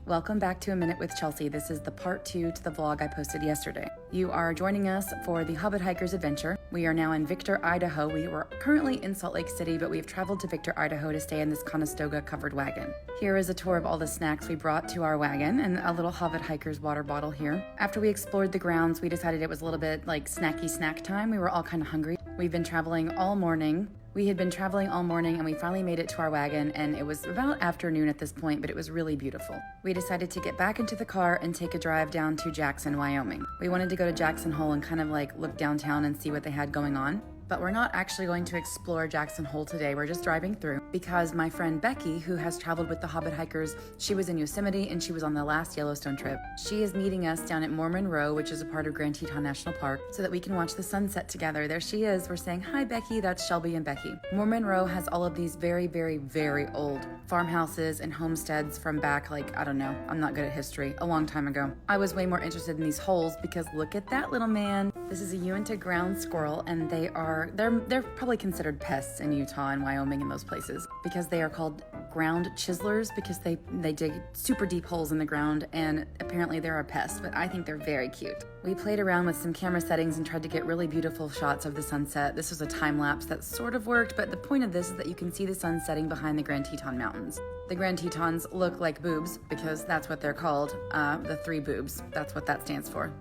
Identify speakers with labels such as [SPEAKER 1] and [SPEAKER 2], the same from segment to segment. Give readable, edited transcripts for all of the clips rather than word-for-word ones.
[SPEAKER 1] Welcome back to A Minute with Chelsea. This is the part 2 to the vlog I posted yesterday. You are joining us for the Hobbit Hikers adventure. We are now in Victor, Idaho. We were currently in Salt Lake City, but we've traveled to Victor, Idaho to stay in this Conestoga covered wagon. Here is a tour of all the snacks we brought to our wagon and a little Hobbit Hikers water bottle here. After we explored the grounds, we decided it was a little bit like snacky snack time. We were all kind of hungry. We've been traveling all morning. We had been traveling all morning and we finally made it to our wagon, and it was about afternoon at this point, but it was really beautiful. We decided to get back into the car and take a drive down to Jackson, Wyoming. We wanted to go to Jackson Hole and kind of like look downtown and see what they had going on. But we're not actually going to explore Jackson Hole today. We're just driving through because my friend Becky, who has traveled with the Hobbit Hikers, she was in Yosemite and she was on the last Yellowstone trip. She is meeting us down at Mormon Row, which is a part of Grand Teton National Park, so that we can watch the sunset together. There she is. We're saying, hi, Becky. That's Shelby and Becky. Mormon Row has all of these very, very, very old farmhouses and homesteads from back, like, I don't know, I'm not good at history, a long time ago. I was way more interested in these holes because look at that little man. This is a Uinta ground squirrel, and they're probably considered pests in Utah and Wyoming and those places because they are called ground chiselers because they dig super deep holes in the ground, and apparently they're a pest, but I think they're very cute. We played around with some camera settings and tried to get really beautiful shots of the sunset. This was a time lapse that sort of worked, but the point of this is that you can see the sun setting behind the Grand Teton Mountains. The Grand Tetons look like boobs because that's what they're called, the three boobs. That's what that stands for.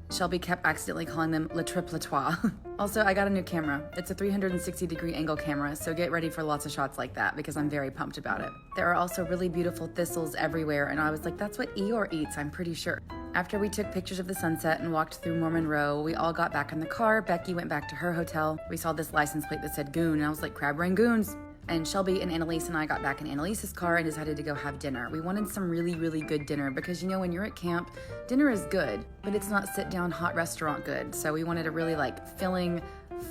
[SPEAKER 1] Shelby kept accidentally calling them Le Triple Trois. Also, I got a new camera. It's a 360-degree angle camera, so get ready for lots of shots like that because I'm very pumped about it. There are also really beautiful thistles everywhere, and I was like, that's what Eeyore eats, I'm pretty sure. After we took pictures of the sunset and walked through Mormon Row, we all got back in the car. Becky went back to her hotel. We saw this license plate that said Goon, and I was like, Crab Rangoons. And Shelby and Annalise and I got back in Annalise's car and decided to go have dinner. We wanted some really, really good dinner because, you know, when you're at camp, dinner is good, but it's not sit-down hot restaurant good. So we wanted a really like filling,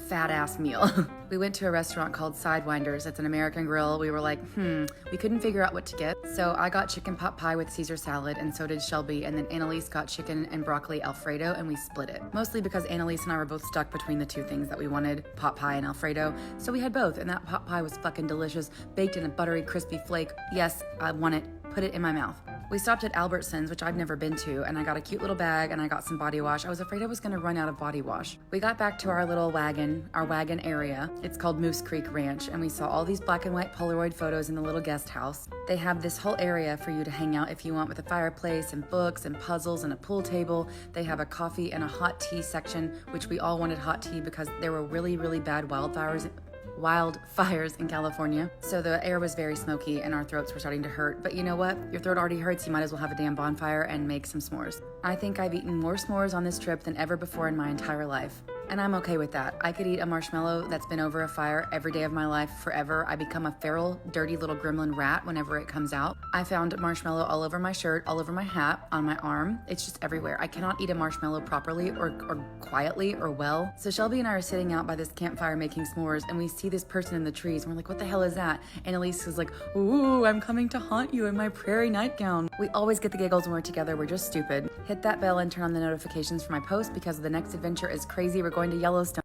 [SPEAKER 1] fat-ass meal. We went to a restaurant called Sidewinders. It's an American grill. We were like, we couldn't figure out what to get. So I got chicken pot pie with Caesar salad, and so did Shelby, and then Annalise got chicken and broccoli Alfredo, and we split it. Mostly because Annalise and I were both stuck between the two things that we wanted, pot pie and Alfredo, so we had both, and that pot pie was fucking delicious, baked in a buttery, crispy flake. Yes, I want it. Put it in my mouth. We stopped at Albertsons, which I've never been to, and I got a cute little bag and I got some body wash. I was afraid I was gonna run out of body wash. We got back to our little wagon, our wagon area. It's called Moose Creek Ranch, and we saw all these black and white Polaroid photos in the little guest house. They have this whole area for you to hang out if you want, with a fireplace and books and puzzles and a pool table. They have a coffee and a hot tea section, which we all wanted hot tea because there were really, really bad wildfires in California. So the air was very smoky and our throats were starting to hurt. But you know what? Your throat already hurts. You might as well have a damn bonfire and make some s'mores. I think I've eaten more s'mores on this trip than ever before in my entire life. And I'm okay with that. I could eat a marshmallow that's been over a fire every day of my life forever. I become a feral, dirty little gremlin rat whenever it comes out. I found marshmallow all over my shirt, all over my hat, on my arm. It's just everywhere. I cannot eat a marshmallow properly or quietly or well. So Shelby and I are sitting out by this campfire making s'mores, and we see this person in the trees, and we're like, what the hell is that? And Elise is like, ooh, I'm coming to haunt you in my prairie nightgown. We always get the giggles when we're together. We're just stupid. Hit that bell and turn on the notifications for my post because the next adventure is crazy. We're going to Yellowstone.